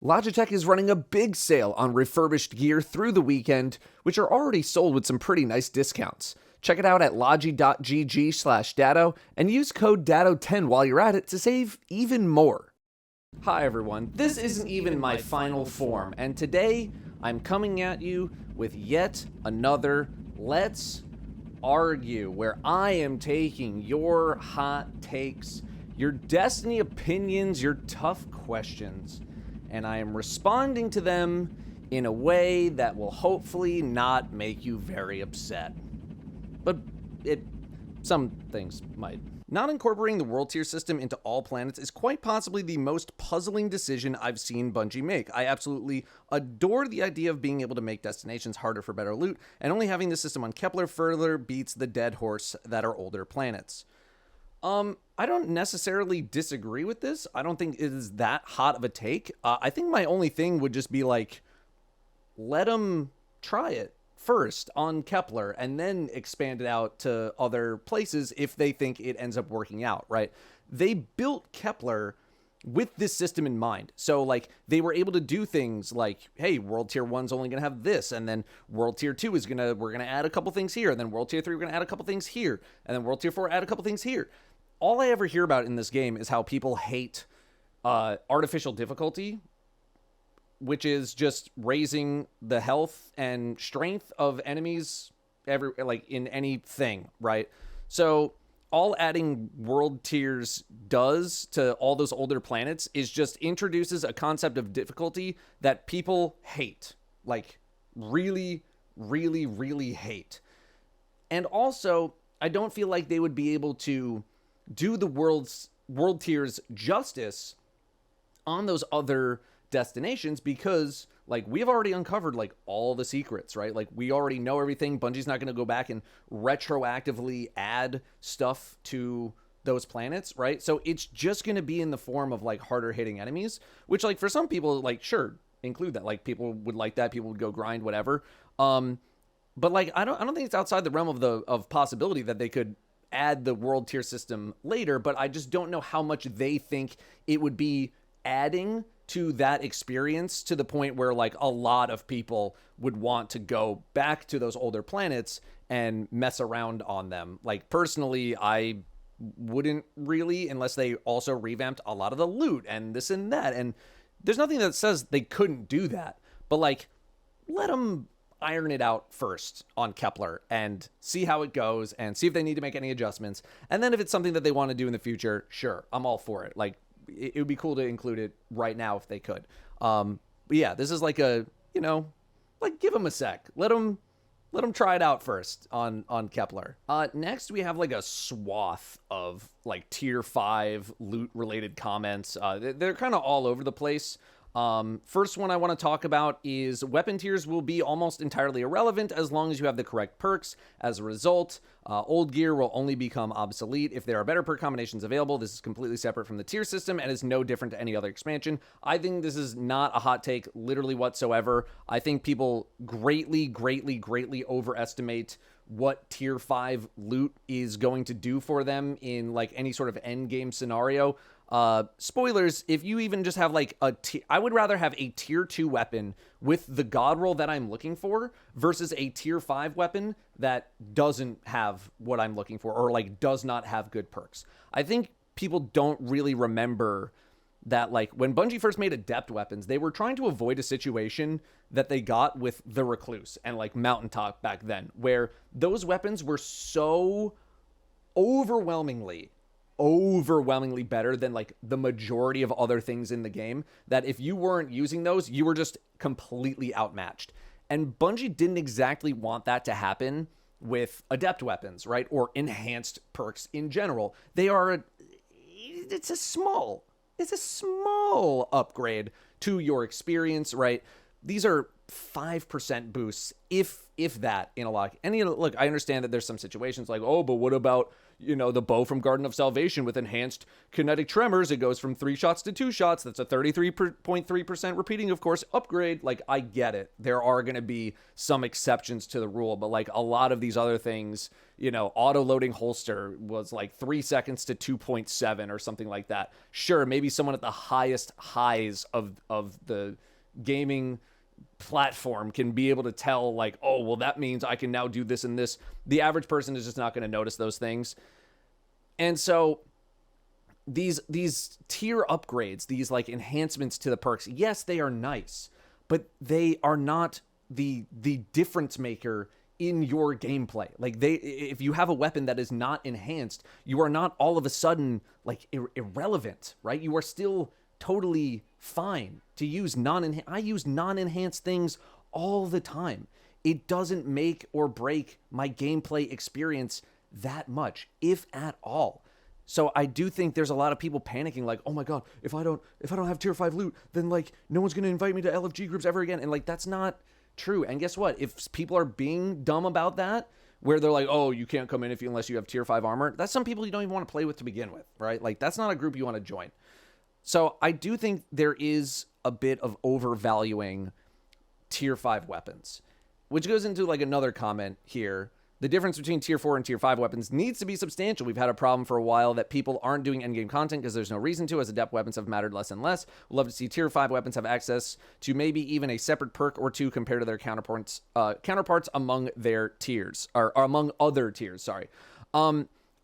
Logitech is running a big sale on refurbished gear through the weekend, which are already sold with some pretty nice discounts. Check it out at logi.gg/Datto and use code Datto10 while you're at it to save even more. Hi everyone, this isn't even my final form, and today I'm coming at you with yet another Let's Argue, where I am taking your hot takes, your Destiny opinions, your tough questions, and I am responding to them in a way that will hopefully not make you very upset. But some things might. Not incorporating the world tier system into all planets is quite possibly the most puzzling decision I've seen Bungie make. I absolutely adore the idea of being able to make destinations harder for better loot, and only having the system on Kepler further beats the dead horse that are older planets. I don't necessarily disagree with this. I don't think it is that hot of a take. I think my only thing would just be like, let them try it first on Kepler and then expand it out to other places if they think it ends up working out, right? They built Kepler with this system in mind. So like they were able to do things like, hey, world tier 1's only going to have this, and then world tier 2 is we're going to add a couple things here, and then world tier 3 we're going to add a couple things here, and then world tier 4 add a couple things here. All I ever hear about in this game is how people hate artificial difficulty, which is just raising the health and strength of enemies in anything, right? So all adding world tiers does to all those older planets is just introduces a concept of difficulty that people hate, like really, really, really hate. And also, I don't feel like they would be able to do the world tiers justice on those other destinations, because like we've already uncovered like all the secrets, right? Like we already know everything. Bungie's not going to go back and retroactively add stuff to those planets, right? So it's just going to be in the form of like harder hitting enemies, which like for some people, like sure, include that. Like people would like that, people would go grind, whatever. But like I don't think it's outside the realm of possibility that they could add the world tier system later, but I just don't know how much they think it would be adding to that experience to the point where like a lot of people would want to go back to those older planets and mess around on them. Like personally, I wouldn't really, unless they also revamped a lot of the loot and this and that. And there's nothing that says they couldn't do that, but like let them iron it out first on Kepler and see how it goes and see if they need to make any adjustments. And then if it's something that they want to do in the future, sure, I'm all for it. Like it would be cool to include it right now if they could. But yeah, this is like a, like give them a sec. Let them try it out first on Kepler. Next, we have like a swath of like tier 5 loot related comments. They're kind of all over the place. First one I want to talk about is weapon tiers will be almost entirely irrelevant as long as you have the correct perks. As a result, old gear will only become obsolete if there are better perk combinations available. This is completely separate from the tier system and is no different to any other expansion. I think this is not a hot take literally whatsoever. I think people greatly, greatly, greatly overestimate what tier 5 loot is going to do for them in like any sort of end game scenario. Spoilers, if you even just have like I would rather have a tier 2 weapon with the god roll that I'm looking for versus a tier 5 weapon that doesn't have what I'm looking for or like does not have good perks. I think people don't really remember that like when Bungie first made adept weapons, they were trying to avoid a situation that they got with the Recluse and like Mountaintop back then, where those weapons were so overwhelmingly better than like the majority of other things in the game that if you weren't using those, you were just completely outmatched. And Bungie didn't exactly want that to happen with adept weapons, right? Or enhanced perks in general. It's a small upgrade to your experience, right? These are 5% boosts, if that, in a lot. Look, I understand that there's some situations like, oh, but what about, the bow from Garden of Salvation with enhanced kinetic tremors. It goes from 3 shots to 2 shots. That's a 33.3% repeating, of course, upgrade. Like, I get it. There are going to be some exceptions to the rule, but like a lot of these other things, auto-loading holster was like 3 seconds to 2.7 or something like that. Sure, maybe someone at the highest highs of the gaming platform can be able to tell, like, oh, well, that means I can now do this and this. The average person is just not going to notice those things. And so these tier upgrades, these like enhancements to the perks, yes, they are nice, but they are not the difference maker in your gameplay. Like, if you have a weapon that is not enhanced, you are not all of a sudden like irrelevant, right? You are still totally fine to use I use non-enhanced things all the time. It doesn't make or break my gameplay experience that much, if at all. So I do think there's a lot of people panicking, like, oh my god, if I don't have tier 5 loot, then like no one's gonna invite me to LFG groups ever again. And like, that's not true. And guess what? If people are being dumb about that, where they're like, oh, you can't come in unless you have tier 5 armor, that's some people you don't even want to play with to begin with, right? Like, that's not a group you want to join. So I do think there is a bit of overvaluing tier 5 weapons, which goes into like another comment here. The difference between tier 4 and tier 5 weapons needs to be substantial. We've had a problem for a while that people aren't doing endgame content because there's no reason to, as adept weapons have mattered less and less. We'd love to see tier 5 weapons have access to maybe even a separate perk or two compared to their counterparts among their tiers, or among other tiers, sorry.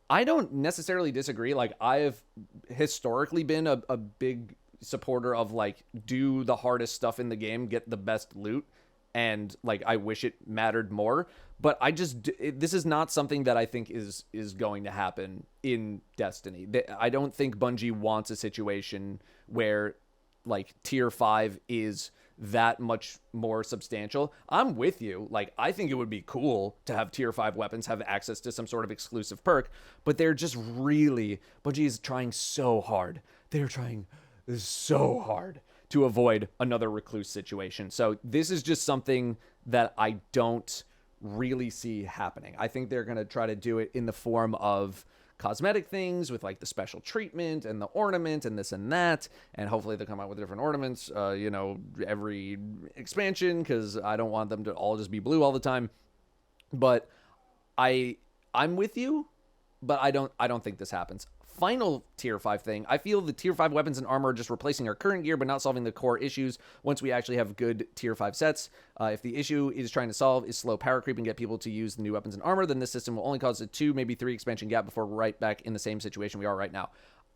I don't necessarily disagree. Like, I've historically been a big supporter of, like, do the hardest stuff in the game, get the best loot, and, like, I wish it mattered more. But this is not something that I think is going to happen in Destiny. I don't think Bungie wants a situation where, like, tier 5 is that much more substantial. I'm with you. Like, I think it would be cool to have tier 5 weapons have access to some sort of exclusive perk, but Bungie is trying so hard. They're trying so hard to avoid another recluse situation. So this is just something that I don't really see happening. I think they're going to try to do it in the form of cosmetic things with like the special treatment and the ornament and this and that, and hopefully they'll come out with different ornaments every expansion, because I don't want them to all just be blue all the time. But I'm with you, but I don't think this happens. Final tier 5 thing, I feel the tier 5 weapons and armor are just replacing our current gear but not solving the core issues once we actually have good tier 5 sets. If the issue is trying to solve is slow power creep and get people to use the new weapons and armor, then this system will only cause a 2, maybe 3 expansion gap before we're right back in the same situation we are right now.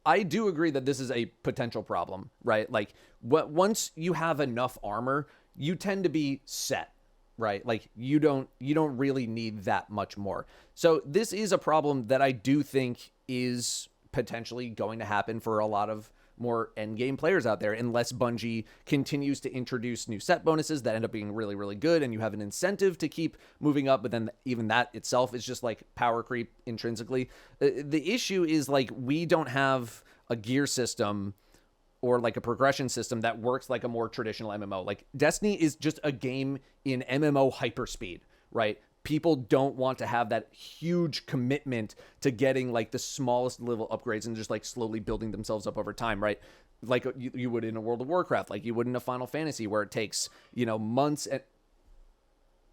I do agree that this is a potential problem, right? Like, once you have enough armor, you tend to be set, right? Like, you don't really need that much more. So this is a problem that I do think is potentially going to happen for a lot of more endgame players out there, unless Bungie continues to introduce new set bonuses that end up being really, really good, and you have an incentive to keep moving up, but then even that itself is just like power creep intrinsically. The issue is, like, we don't have a gear system or like a progression system that works like a more traditional MMO. Like, Destiny is just a game in MMO hyperspeed, right? People don't want to have that huge commitment to getting like the smallest level upgrades and just like slowly building themselves up over time, right? Like you would in a World of Warcraft, like you would in a Final Fantasy, where it takes, months and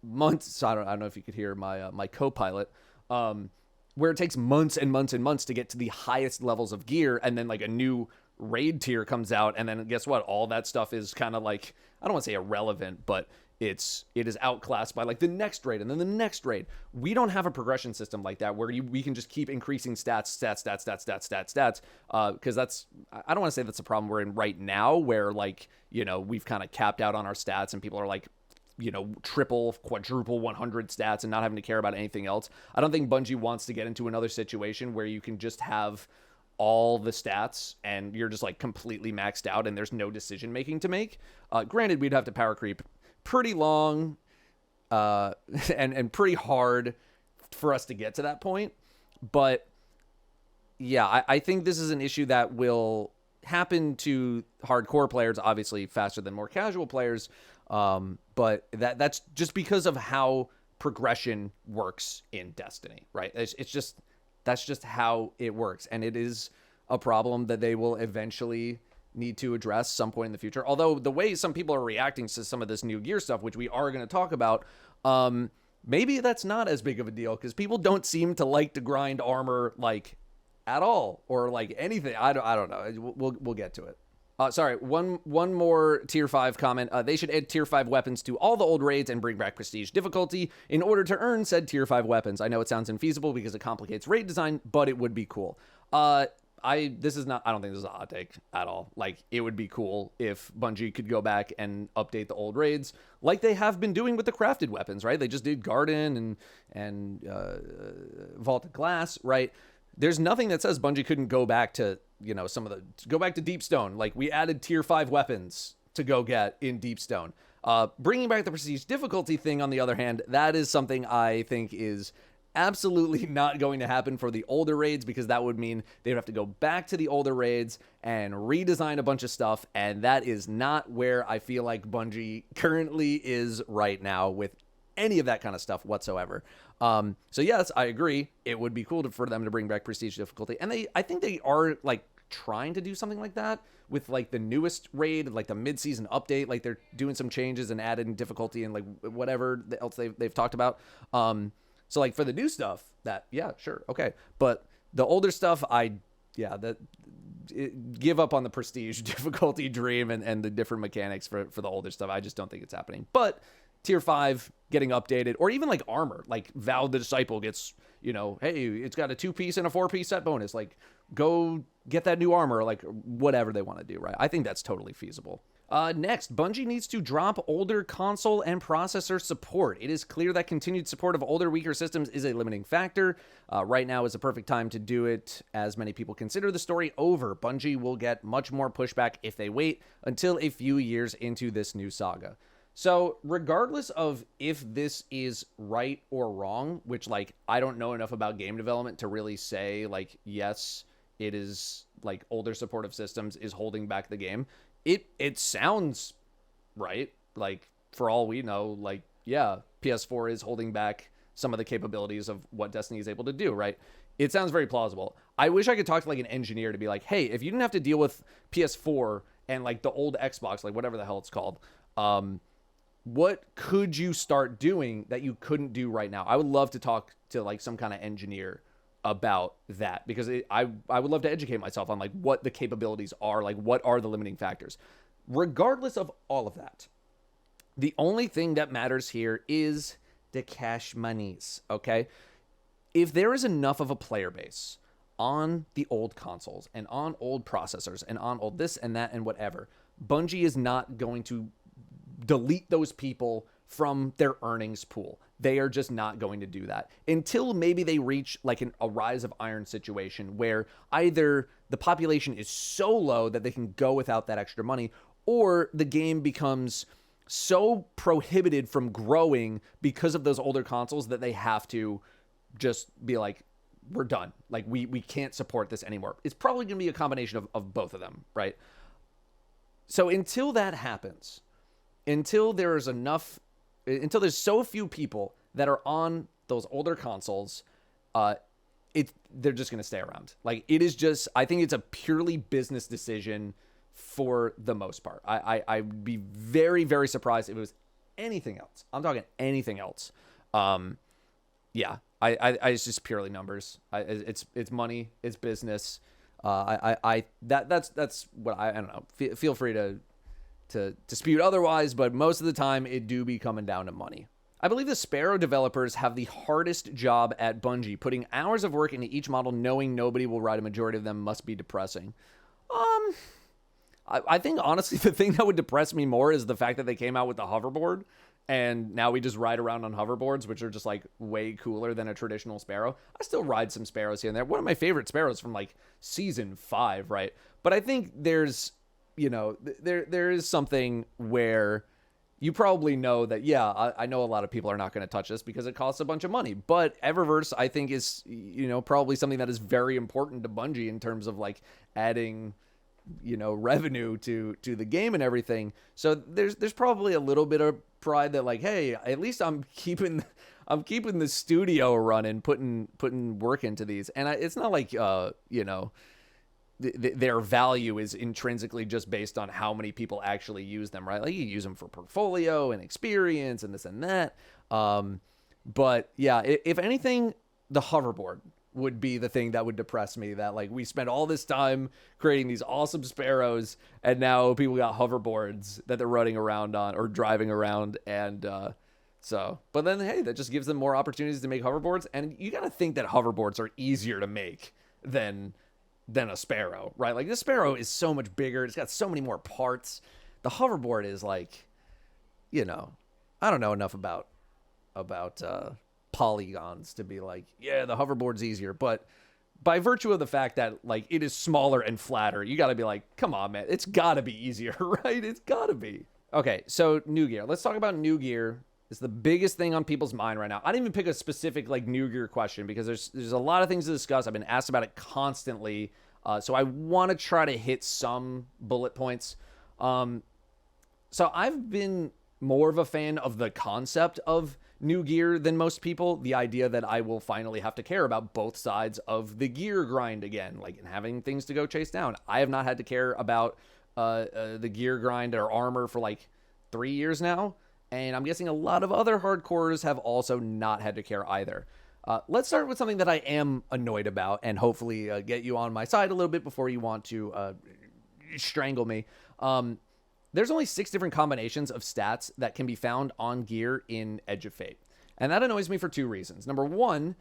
months. So I don't know if you could hear my co-pilot, where it takes months and months and months to get to the highest levels of gear, and then like a new raid tier comes out, and then guess what? All that stuff is kind of like, I don't want to say irrelevant, but it is outclassed by like the next raid and then the next raid. We don't have a progression system like that where we can just keep increasing stats, because that's, I don't want to say that's a problem we're in right now, where like, we've kind of capped out on our stats and people are like, triple, quadruple 100 stats and not having to care about anything else. I don't think Bungie wants to get into another situation where you can just have all the stats and you're just like completely maxed out and there's no decision making to make. Granted, we'd have to power creep pretty long and pretty hard for us to get to that point. But yeah, I think this is an issue that will happen to hardcore players, obviously faster than more casual players. But that's just because of how progression works in Destiny, right? It's just, That's just how it works. And it is a problem that they will eventually need to address some point in the future. Although the way some people are reacting to some of this new gear stuff, which we are going to talk about, maybe that's not as big of a deal because people don't seem to like to grind armor like at all or like anything. I don't know. We'll get to it. Sorry, one more tier 5 comment. They should add tier 5 weapons to all the old raids and bring back prestige difficulty in order to earn said tier 5 weapons. I know it sounds infeasible because it complicates raid design, but it would be cool. I don't think this is a hot take at all. Like, it would be cool if Bungie could go back and update the old raids like they have been doing with the crafted weapons, right? They just did Garden and Vaulted Glass, right? There's nothing that says Bungie couldn't go back to, go back to Deepstone. Like, we added tier 5 weapons to go get in Deepstone. Bringing back the prestige difficulty thing, on the other hand, that is something I think is absolutely not going to happen for the older raids, because that would mean they'd have to go back to the older raids and redesign a bunch of stuff, and that is not where I feel like Bungie currently is right now with any of that kind of stuff whatsoever. So yes, I agree. It would be cool for them to bring back prestige difficulty, and I think they are like trying to do something like that with like the newest raid, like the mid-season update. Like, they're doing some changes and adding difficulty and like whatever else they've talked about. So like for the new stuff, yeah, sure, okay, but the older stuff, give up on the prestige difficulty dream and the different mechanics for the older stuff. I just don't think it's happening. But tier 5 getting updated, or even like armor, like Val the Disciple gets, hey, it's got a 2-piece and a 4-piece set bonus. Like, go get that new armor, like whatever they want to do, right? I think that's totally feasible. Next, Bungie needs to drop older console and processor support. It is clear that continued support of older, weaker systems is a limiting factor. Right now is a perfect time to do it, as many people consider the story over. Bungie will get much more pushback if they wait until a few years into this new saga. So regardless of if this is right or wrong, which, like, I don't know enough about game development to really say, like, yes, it is, like, older supportive systems is holding back the game. It sounds right. Like, for all we know, like, yeah, PS4 is holding back some of the capabilities of what Destiny is able to do, right? It sounds very plausible. I wish I could talk to, like, an engineer to be like, hey, if you didn't have to deal with PS4 and, like, the old Xbox, like, whatever the hell it's called, what could you start doing that you couldn't do right now? I would love to talk to, like, some kind of engineer about that, because I would love to educate myself on, like, what the capabilities are, like, what are the limiting factors. Regardless of all of that, the only thing that matters here is the cash monies, okay? If there is enough of a player base on the old consoles and on old processors and on old this and that and whatever, Bungie is not going to delete those people from their earnings pool. They are just not going to do that until maybe they reach like a Rise of Iron situation where either the population is so low that they can go without that extra money, or the game becomes so prohibited from growing because of those older consoles that they have to just be like, we're done. Like, we can't support this anymore. It's probably going to be a combination of both of them, right? So until that happens, until there's so few people that are on those older consoles, they're just going to stay around. Like, it is just, I think it's a purely business decision for the most part. I'd be very, very surprised if it was anything else. I'm talking anything else. Yeah, it's just purely numbers. It's money, it's business. That's what I don't know. Feel free to dispute otherwise, but most of the time it do be coming down to money. I believe the Sparrow developers have the hardest job at Bungie. Putting hours of work into each model knowing nobody will ride a majority of them must be depressing. I think, honestly, the thing that would depress me more is the fact that they came out with the hoverboard, and now we just ride around on hoverboards, which are just, like, way cooler than a traditional Sparrow. I still ride some Sparrows here and there. One of my favorite Sparrows from, like, Season 5, right? But I think there's, there is something where you probably know that, yeah, I know a lot of people are not going to touch this because it costs a bunch of money. But Eververse, I think, is, probably something that is very important to Bungie in terms of, like, adding, revenue to the game and everything. So there's probably a little bit of pride that, like, hey, at least I'm keeping I'm keeping the studio running, putting work into these, and it's not like you know, their value is intrinsically just based on how many people actually use them, right? Like you use them for portfolio and experience and this and that. But yeah, if anything, the hoverboard would be the thing that would depress me, that like we spent all this time creating these awesome sparrows and now people got hoverboards that they're running around on or driving around. And but then, hey, that just gives them more opportunities to make hoverboards. And you got to think that hoverboards are easier to make than a sparrow, right? Like the sparrow is so much bigger. It's got so many more parts. The hoverboard is like, you know, I don't know enough about polygons to be like, yeah, the hoverboard's easier. But by virtue of the fact that like it is smaller and flatter, you got to be like, come on, man, it's got to be easier, right? It's got to be. Okay, so new gear. Let's talk about new gear. It's the biggest thing on people's mind right now. I didn't even pick a specific like new gear question because there's a lot of things to discuss. I've been asked about it constantly, so I want to try to hit some bullet points. So I've been more of a fan of the concept of new gear than most people. The idea that I will finally have to care about both sides of the gear grind again, like having things to go chase down. I have not had to care about the gear grind or armor for like 3 years now. And I'm guessing a lot of other hardcores have also not had to care either. Let's start with something that I am annoyed about and hopefully get you on my side a little bit before you want to strangle me. There's only 6 different combinations of stats that can be found on gear in Edge of Fate. And that annoys me for 2 reasons. Number 1,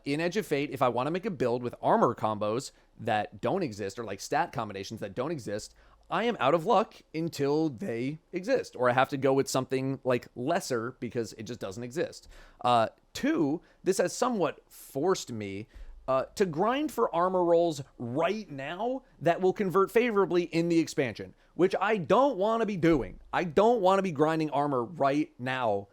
in Edge of Fate, if I want to make a build with armor combos that don't exist or like stat combinations that don't exist, I am out of luck until they exist, or I have to go with something like lesser because it just doesn't exist. 2, this has somewhat forced me to grind for armor rolls right now that will convert favorably in the expansion, which I don't want to be doing. I don't want to be grinding armor right now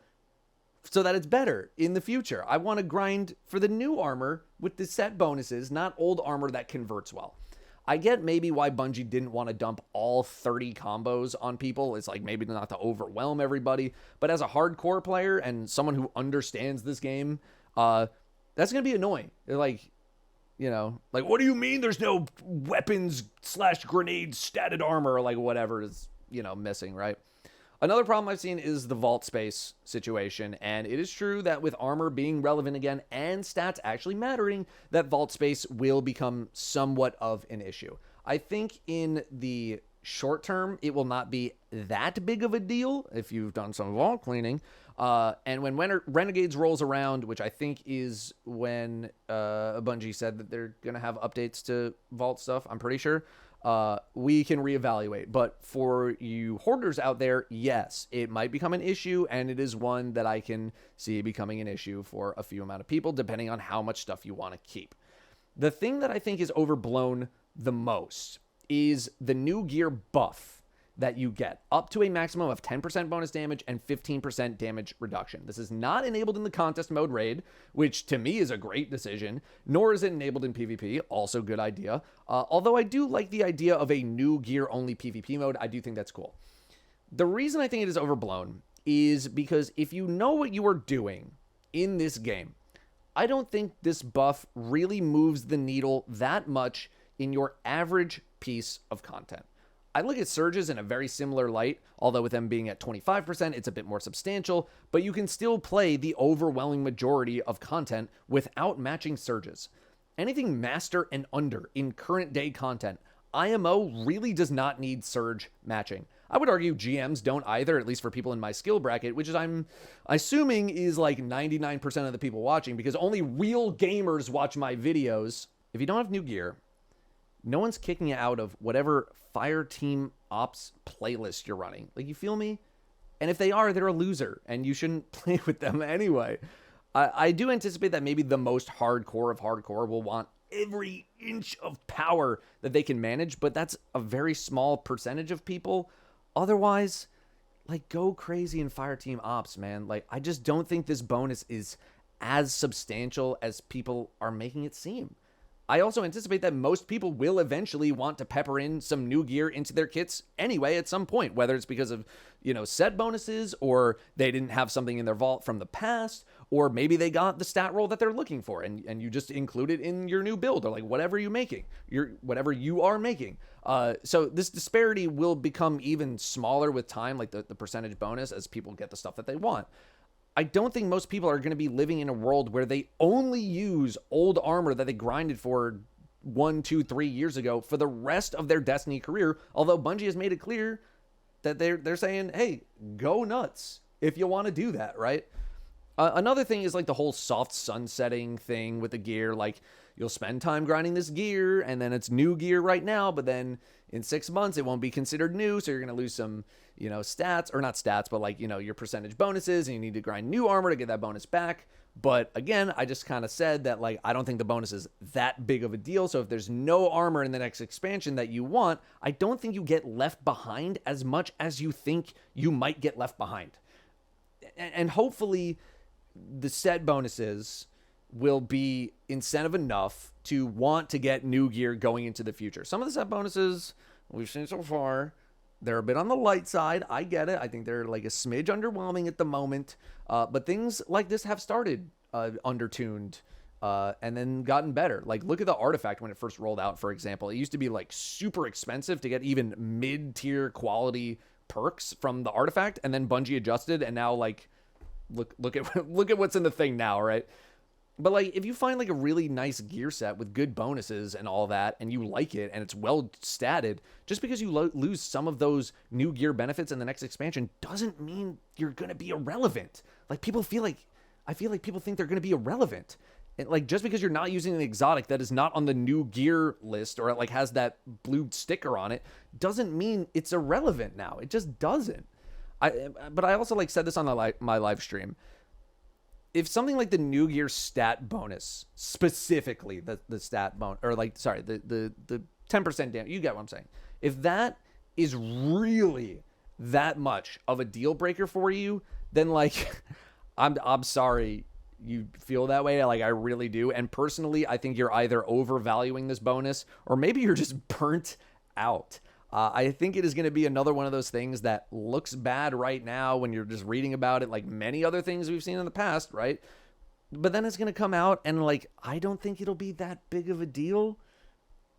so that it's better in the future. I want to grind for the new armor with the set bonuses, not old armor that converts well. I get maybe why Bungie didn't want to dump all 30 combos on people. It's like maybe not to overwhelm everybody. But as a hardcore player and someone who understands this game, that's going to be annoying. They're like, you know, like, what do you mean there's no weapons/grenade statted armor or like whatever is, you know, missing, right? Another problem I've seen is the vault space situation, and it is true that with armor being relevant again and stats actually mattering, that vault space will become somewhat of an issue. I think in the short term, it will not be that big of a deal if you've done some vault cleaning. And when Renegades rolls around, which I think is when Bungie said that they're going to have updates to vault stuff, I'm pretty sure, we can reevaluate. But for you hoarders out there, yes, it might become an issue, and it is one that I can see becoming an issue for a few amount of people, depending on how much stuff you want to keep. The thing that I think is overblown the most is the new gear buff that you get, up to a maximum of 10% bonus damage and 15% damage reduction. This is not enabled in the contest mode raid, which to me is a great decision, nor is it enabled in PvP, also good idea. Although I do like the idea of a new gear only PvP mode, I do think that's cool. The reason I think it is overblown is because if you know what you are doing in this game, I don't think this buff really moves the needle that much in your average piece of content. I look at surges in a very similar light, although with them being at 25%, it's a bit more substantial, but you can still play the overwhelming majority of content without matching surges. Anything master and under in current day content, IMO really does not need surge matching. I would argue GMs don't either, at least for people in my skill bracket, which is I'm assuming is like 99% of the people watching, because only real gamers watch my videos. If you don't have new gear, no one's kicking you out of whatever Fire Team Ops playlist you're running. Like, you feel me? And if they are, they're a loser, and you shouldn't play with them anyway. I do anticipate that maybe the most hardcore of hardcore will want every inch of power that they can manage, but that's a very small percentage of people. Otherwise, like, go crazy in Fire Team Ops, man. Like, I just don't think this bonus is as substantial as people are making it seem. I also anticipate that most people will eventually want to pepper in some new gear into their kits anyway at some point, whether it's because of, set bonuses, or they didn't have something in their vault from the past, or maybe they got the stat roll that they're looking for and you just include it in your new build, or like whatever you are making. So this disparity will become even smaller with time, like the percentage bonus, as people get the stuff that they want. I don't think most people are going to be living in a world where they only use old armor that they grinded for 1, 2, 3 years ago for the rest of their Destiny career. Although Bungie has made it clear that they're saying, hey, go nuts if you want to do that, right? Another thing is like the whole soft sunsetting thing with the gear. Like, you'll spend time grinding this gear and then it's new gear right now, but then in 6 months it won't be considered new, so you're going to lose some, stats, or not stats, but like, your percentage bonuses, and you need to grind new armor to get that bonus back. But again, I just kind of said that, like, I don't think the bonus is that big of a deal. So if there's no armor in the next expansion that you want, I don't think you get left behind as much as you think you might get left behind. And hopefully the set bonuses will be incentive enough to want to get new gear going into the future. Some of the set bonuses we've seen so far, they're a bit on the light side. I get it. I think they're like a smidge underwhelming at the moment. But things like this have started undertuned and then gotten better. Like, look at the artifact when it first rolled out, for example. It used to be like super expensive to get even mid-tier quality perks from the artifact, and then Bungie adjusted, and now like look at what's in the thing now, right? But like, if you find like a really nice gear set with good bonuses and all that, and you like it and it's well statted, just because you lose some of those new gear benefits in the next expansion doesn't mean you're going to be irrelevant. Like, I feel like people think they're going to be irrelevant. And like, just because you're not using an exotic that is not on the new gear list, or it like has that blue sticker on it, doesn't mean it's irrelevant now. It just doesn't. But I also like said this on my live stream. If something like the new gear stat bonus, specifically the stat bonus, or like, sorry, the 10% damage, you get what I'm saying. If that is really that much of a deal breaker for you, then like, I'm sorry you feel that way. Like, I really do. And personally, I think you're either overvaluing this bonus, or maybe you're just burnt out. I think it is going to be another one of those things that looks bad right now when you're just reading about it, like many other things we've seen in the past, right? But then it's going to come out, and like, I don't think it'll be that big of a deal.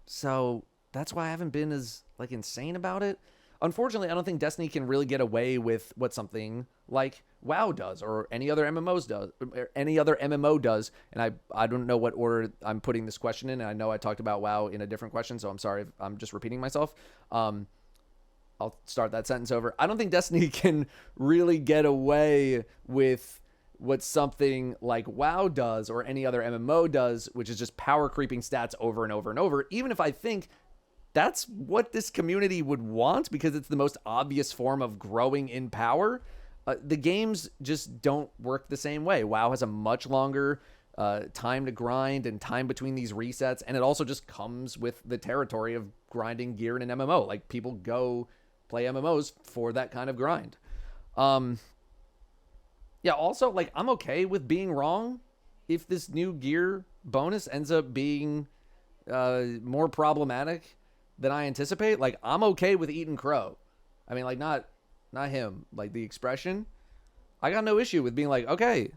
So that's why I haven't been as like insane about it. Unfortunately, I don't think Destiny can really get away with what something like WoW does, or any other MMO does. And I don't know what order I'm putting this question in. And I know I talked about WoW in a different question, so I'm sorry if I'm just repeating myself. I'll start that sentence over. I don't think Destiny can really get away with what something like WoW does, or any other MMO does, which is just power creeping stats over and over and over, even if I think that's what this community would want, because it's the most obvious form of growing in power. The games just don't work the same way. WoW has a much longer time to grind and time between these resets, and it also just comes with the territory of grinding gear in an MMO. Like, people go play MMOs for that kind of grind. Yeah, also, like, I'm okay with being wrong if this new gear bonus ends up being more problematic than I anticipate. Like, I'm okay with eating crow. I mean, like, not him, like the expression. I got no issue with being like, okay,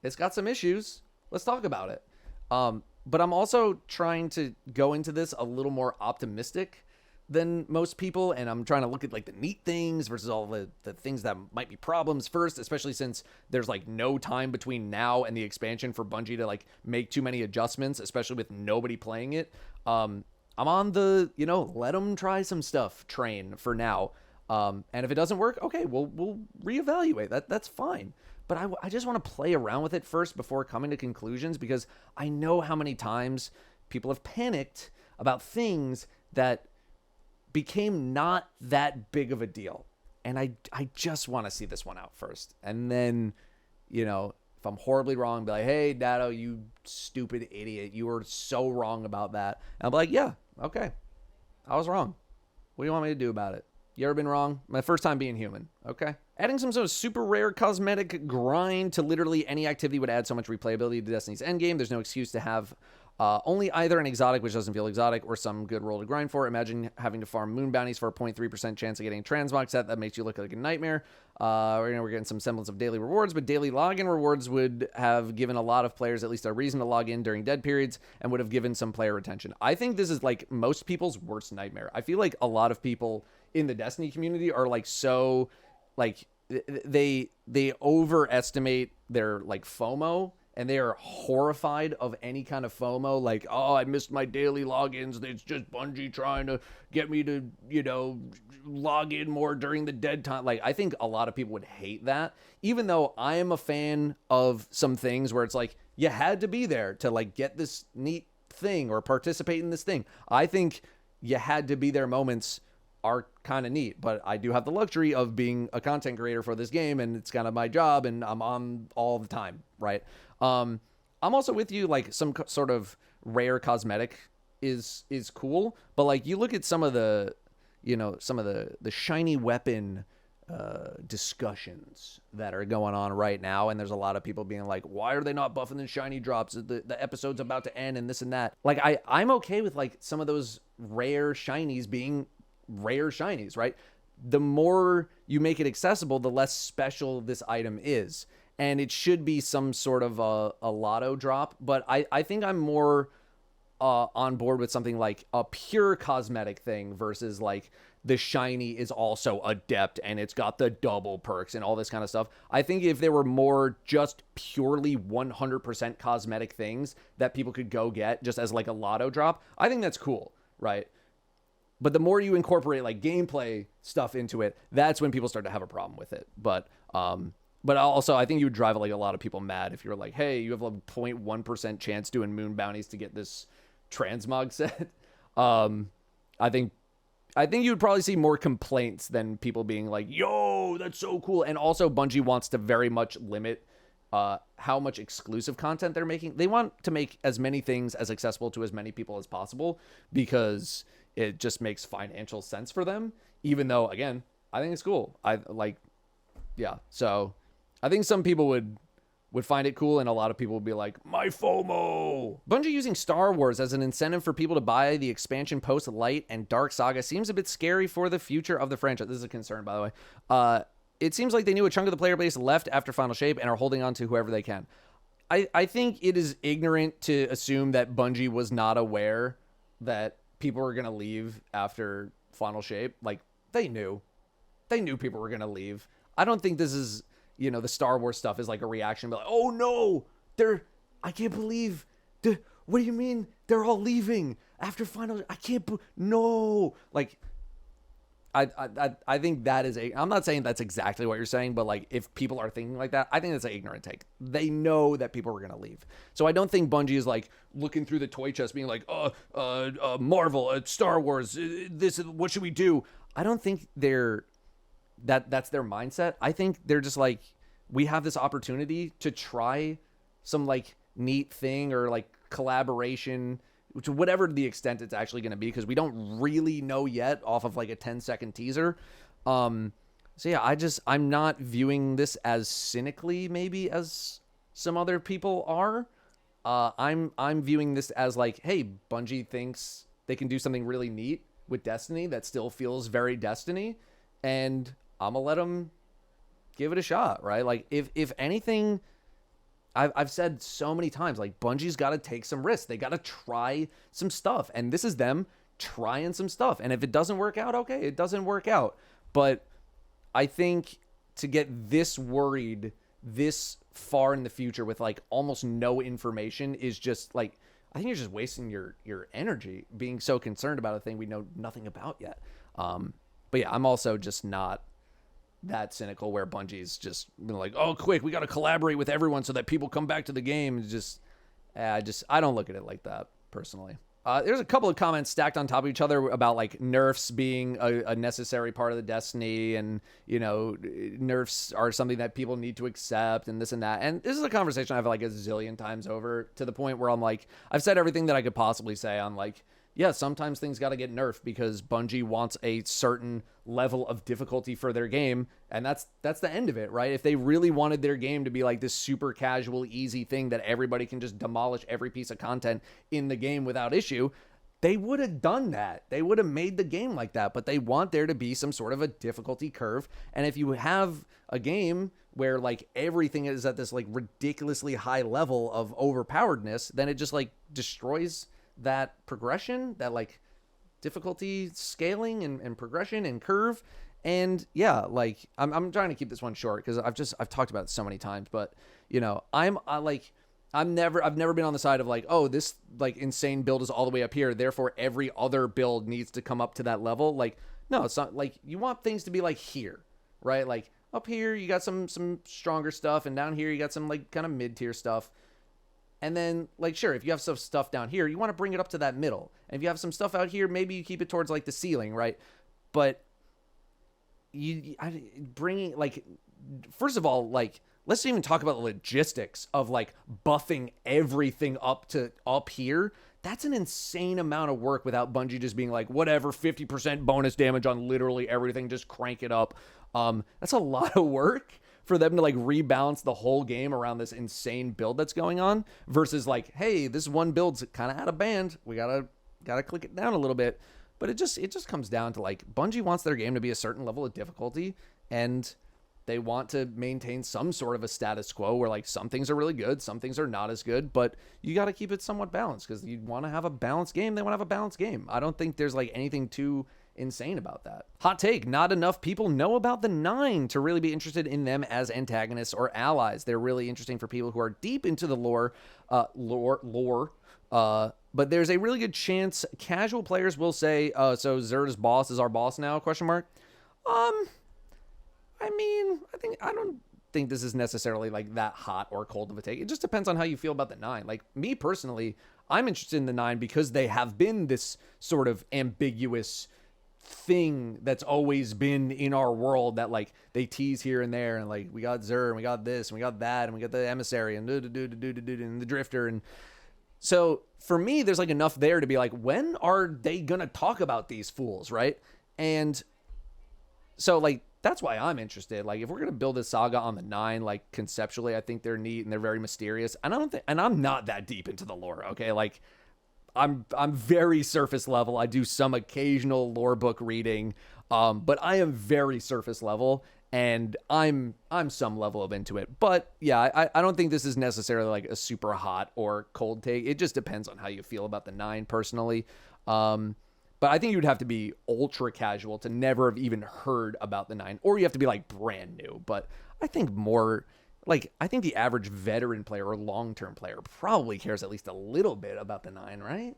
it's got some issues, let's talk about it. But I'm also trying to go into this a little more optimistic than most people, and I'm trying to look at like the neat things versus all the things that might be problems first, especially since there's like no time between now and the expansion for Bungie to like make too many adjustments, especially with nobody playing it. I'm on the, let them try some stuff train for now. And if it doesn't work, okay, we'll reevaluate. That's fine. But I just want to play around with it first before coming to conclusions, because I know how many times people have panicked about things that became not that big of a deal. And I just want to see this one out first. And then, if I'm horribly wrong, be like, hey, Datto, you stupid idiot. You were so wrong about that. And I'll be like, yeah, okay. I was wrong. What do you want me to do about it? You ever been wrong? My first time being human. Okay. Adding some sort of super rare cosmetic grind to literally any activity would add so much replayability to Destiny's endgame. There's no excuse to have Only either an exotic, which doesn't feel exotic, or some good role to grind for. Imagine having to farm moon bounties for a 0.3% chance of getting a transmog set. That makes you look like a nightmare. We're getting some semblance of daily rewards, but daily login rewards would have given a lot of players at least a reason to log in during dead periods and would have given some player retention. I think this is like most people's worst nightmare. I feel like a lot of people in the Destiny community are like so like they overestimate their like FOMO, and they are horrified of any kind of FOMO, like, oh, I missed my daily logins. It's just Bungie trying to get me to, log in more during the dead time. Like, I think a lot of people would hate that, even though I am a fan of some things where it's like, you had to be there to, like, get this neat thing or participate in this thing. I think you had to be there moments are kind of neat, but I do have the luxury of being a content creator for this game, and it's kind of my job, and I'm on all the time, right? I'm also with you, like some sort of rare cosmetic is cool, but like you look at some of the, some of the shiny weapon discussions that are going on right now, and there's a lot of people being like, why are they not buffing the shiny drops? The episode's about to end and this and that. Like I'm okay with like some of those rare shinies being rare shinies, right? The more you make it accessible, the less special this item is. And it should be some sort of a lotto drop. But I think I'm more on board with something like a pure cosmetic thing versus like the shiny is also adept and it's got the double perks and all this kind of stuff. I think if there were more just purely 100% cosmetic things that people could go get just as like a lotto drop, I think that's cool, right? But the more you incorporate like gameplay stuff into it, that's when people start to have a problem with it. But also, I think you would drive like a lot of people mad if you're like, hey, you have a 0.1% chance doing moon bounties to get this transmog set. I think you would probably see more complaints than people being like, yo, that's so cool. And also, Bungie wants to very much limit how much exclusive content they're making. They want to make as many things as accessible to as many people as possible because it just makes financial sense for them. Even though, again, I think it's cool. So I think some people would find it cool, and a lot of people would be like, my FOMO. Bungie using Star Wars as an incentive for people to buy the expansion post Light and Dark Saga seems a bit scary for the future of the franchise. This is a concern, by the way. It seems like they knew a chunk of the player base left after Final Shape and are holding on to whoever they can. I think it is ignorant to assume that Bungie was not aware that people were going to leave after Final Shape. Like, they knew people were going to leave. I don't think this is, the Star Wars stuff is like a reaction, but like, oh no, I can't believe, what do you mean they're all leaving after Final? I can't, no. Like, I think that is I'm not saying that's exactly what you're saying, but like if people are thinking like that, I think that's an ignorant take. They know that people are going to leave. So I don't think Bungie is like looking through the toy chest being like, Marvel, Star Wars, what should we do? I don't think that's their mindset. I think they're just like, we have this opportunity to try some like neat thing or like collaboration, to whatever the extent it's actually going to be, because we don't really know yet off of like a 10-second teaser. So yeah, I'm not viewing this as cynically maybe as some other people are. I'm viewing this as like, hey, Bungie thinks they can do something really neat with Destiny that still feels very Destiny, and I'm gonna let them give it a shot, right? Like if anything, I've said so many times, like Bungie's got to take some risks. They got to try some stuff, and this is them trying some stuff. And if it doesn't work out, okay, it doesn't work out. But I think to get this worried this far in the future with like almost no information is just like, I think you're just wasting your energy being so concerned about a thing we know nothing about yet. But yeah, I'm also just not that cynical where Bungie's just like, oh, quick, we got to collaborate with everyone so that people come back to the game. It's I don't look at it like that personally. There's a couple of comments stacked on top of each other about like nerfs being a necessary part of the Destiny, and nerfs are something that people need to accept and this and that. And this is a conversation I've like a zillion times over, to the point where I'm like, I've said everything that I could possibly say on like yeah, sometimes things got to get nerfed because Bungie wants a certain level of difficulty for their game, and that's the end of it, right? If they really wanted their game to be like this super casual, easy thing that everybody can just demolish every piece of content in the game without issue, they would have done that. They would have made the game like that, but they want there to be some sort of a difficulty curve. And if you have a game where like everything is at this like ridiculously high level of overpoweredness, then it just like destroys that progression, that like difficulty scaling and progression and curve. And yeah, like I'm trying to keep this one short because I've talked about it so many times, but you know, I've never been on the side of like, oh, this like insane build is all the way up here, therefore every other build needs to come up to that level. Like, no, it's not. Like, you want things to be like here, right? Like up here you got some stronger stuff, and down here you got some like kind of mid-tier stuff. And then, like, sure, if you have some stuff down here, you want to bring it up to that middle. And if you have some stuff out here, maybe you keep it towards, like, the ceiling, right? But bringing, like, first of all, like, let's even talk about the logistics of, like, buffing everything up here. That's an insane amount of work without Bungie just being like, whatever, 50% bonus damage on literally everything, just crank it up. That's a lot of work for them to like rebalance the whole game around this insane build that's going on versus like, hey, this one build's kind of out of band. We gotta click it down a little bit. But it just comes down to like Bungie wants their game to be a certain level of difficulty, and they want to maintain some sort of a status quo where like some things are really good, some things are not as good, but you got to keep it somewhat balanced because you want to have a balanced game. They want to have a balanced game. I don't think there's like anything too insane about that. Hot take, not enough people know about the Nine to really be interested in them as antagonists or allies. They're really interesting for people who are deep into the lore, but there's a really good chance casual players will say, so Zerda's boss is our boss now, question mark. I mean, I don't think this is necessarily like that hot or cold of a take. It just depends on how you feel about the Nine. Like me personally, I'm interested in the Nine because they have been this sort of ambiguous thing that's always been in our world that like they tease here and there, and like we got Zer and we got this and we got that and we got the emissary and the drifter. And so for me, there's like enough there to be like, when are they gonna talk about these fools, right? And so like that's why I'm interested. Like if we're gonna build a saga on the Nine, like conceptually, I think they're neat and they're very mysterious. And I'm not that deep into the lore. Okay, like I'm very surface level. I do some occasional lore book reading, but I am very surface level, and I'm some level of into it. But yeah, I don't think this is necessarily like a super hot or cold take. It just depends on how you feel about the Nine personally. But I think you'd have to be ultra casual to never have even heard about the Nine, or you have to be like brand new. But I think more like, I think the average veteran player or long-term player probably cares at least a little bit about the Nine, right?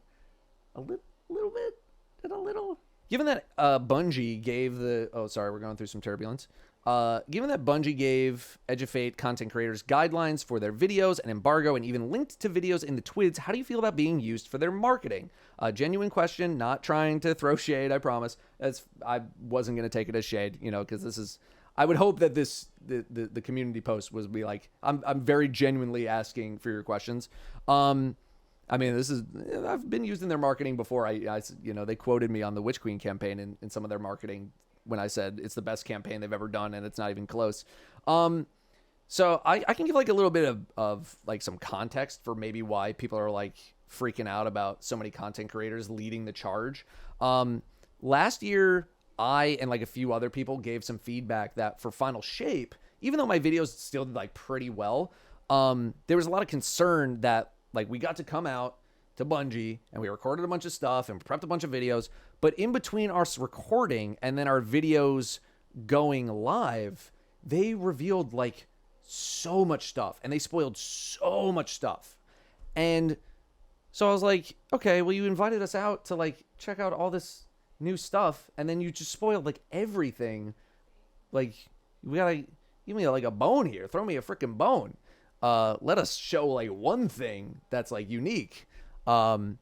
A little bit? A little? Given that Bungie gave the... Oh, sorry, we're going through some turbulence. Given that Bungie gave Edge of Fate content creators guidelines for their videos and embargo and even linked to videos in the Twids, how do you feel about being used for their marketing? Genuine question, not trying to throw shade, I promise. I wasn't going to take it as shade, you know, because this is... I would hope that the community post was be like, I'm very genuinely asking for your questions. I mean, I've been used in their marketing before. I you know, they quoted me on the Witch Queen campaign in some of their marketing when I said it's the best campaign they've ever done, and it's not even close. So I can give like a little bit of like some context for maybe why people are like freaking out about so many content creators leading the charge. Last year, I and like a few other people gave some feedback that for Final Shape, even though my videos still did like pretty well, there was a lot of concern that like we got to come out to Bungie and we recorded a bunch of stuff and prepped a bunch of videos, but in between our recording and then our videos going live, they revealed like so much stuff and they spoiled so much stuff. And so I was like, okay, well, you invited us out to like check out all this new stuff, and then you just spoiled like everything. Like, we gotta give me like a bone here. Throw me a freaking bone. Let us show like one thing that's like unique. So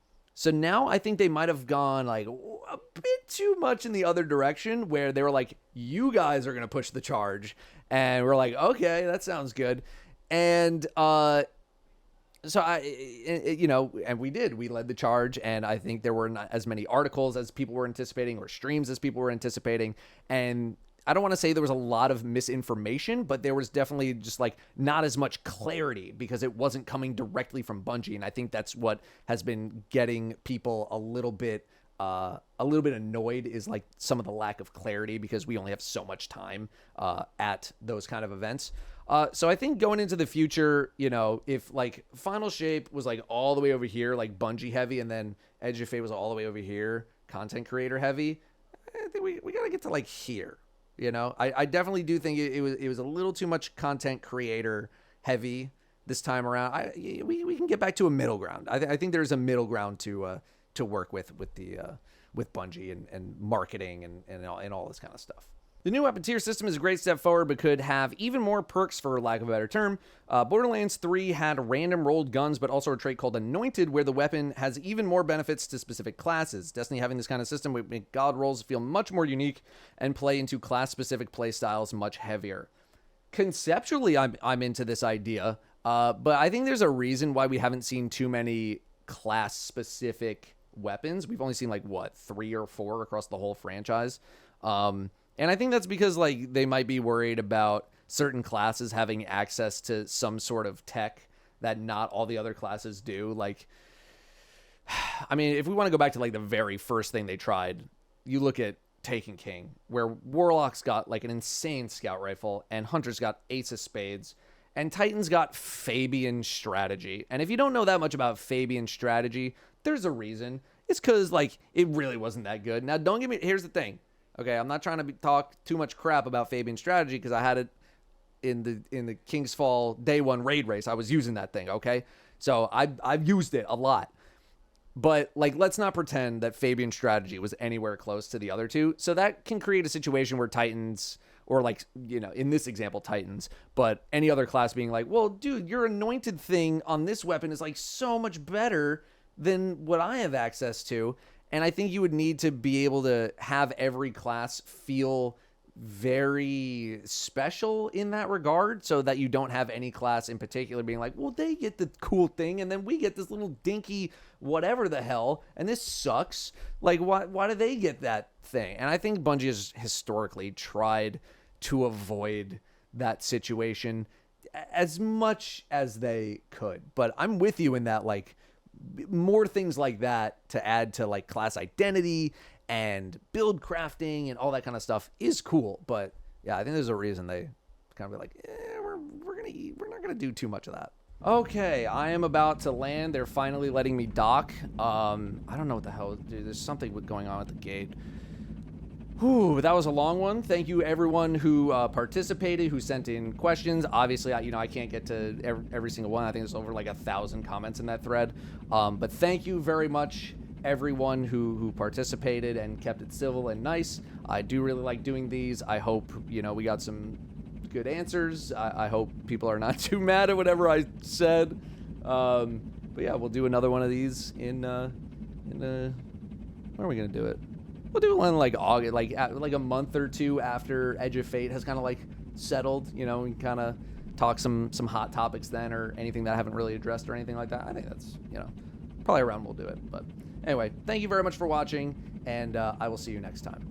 now I think they might have gone like a bit too much in the other direction, where they were like, you guys are gonna push the charge, and we're like, okay, that sounds good. And So and we led the charge, and I think there were not as many articles as people were anticipating or streams as people were anticipating. And I don't want to say there was a lot of misinformation, but there was definitely just like not as much clarity because it wasn't coming directly from Bungie. And I think that's what has been getting people a little bit annoyed, is like some of the lack of clarity, because we only have so much time at those kind of events. So I think going into the future, if like Final Shape was like all the way over here, like Bungie heavy, and then Edge of Fate was all the way over here, content creator heavy, I think we got to get to like here. I definitely do think it was a little too much content creator heavy this time around. We can get back to a middle ground. I think there's a middle ground to work with Bungie and marketing and all this kind of stuff. The new weapon tier system is a great step forward, but could have even more perks, for lack of a better term. Borderlands 3 had random rolled guns, but also a trait called Anointed, where the weapon has even more benefits to specific classes. Destiny having this kind of system would make god rolls feel much more unique and play into class-specific playstyles much heavier. Conceptually, I'm into this idea, but I think there's a reason why we haven't seen too many class-specific weapons. We've only seen like 3 or 4 across the whole franchise. And I think that's because like they might be worried about certain classes having access to some sort of tech that not all the other classes do. Like, I mean, if we want to go back to like the very first thing they tried, you look at Taken King, where Warlock's got like an insane scout rifle and Hunter's got Ace of Spades and Titan's got Fabian strategy. And if you don't know that much about Fabian strategy, there's a reason. It's because like it really wasn't that good. Now, don't get me, here's the thing. Okay, I'm not trying to talk too much crap about Fabian strategy, because I had it in the King's Fall day 1 raid race. I was using that thing, okay? So I've used it a lot. But like, let's not pretend that Fabian strategy was anywhere close to the other two. So that can create a situation where Titans, or like, in this example, Titans, but any other class being like, well, dude, your anointed thing on this weapon is like so much better than what I have access to. And I think you would need to be able to have every class feel very special in that regard, so that you don't have any class in particular being like, well, they get the cool thing and then we get this little dinky whatever the hell, and this sucks. Like, why do they get that thing? And I think Bungie has historically tried to avoid that situation as much as they could. But I'm with you in that, like, more things like that to add to like class identity and build crafting and all that kind of stuff is cool. But yeah, I think there's a reason they kind of be like, we're not gonna do too much of that. Okay, I am about to land. They're finally letting me dock. I don't know what the hell, dude. There's something going on at the gate. Whew, that was a long one. Thank you everyone who participated, who sent in questions. Obviously, I can't get to every single one. I think there's over like 1,000 comments in that thread. But thank you very much, everyone who participated and kept it civil and nice. I do really like doing these. I hope, we got some good answers. I hope people are not too mad at whatever I said. But yeah, we'll do another one of these in when are we gonna do it? We'll do one like August, like a month or 2 after Edge of Fate has kind of like settled, and kind of talk some hot topics then, or anything that I haven't really addressed or anything like that. I think that's, probably around we'll do it. But anyway, thank you very much for watching, and I will see you next time.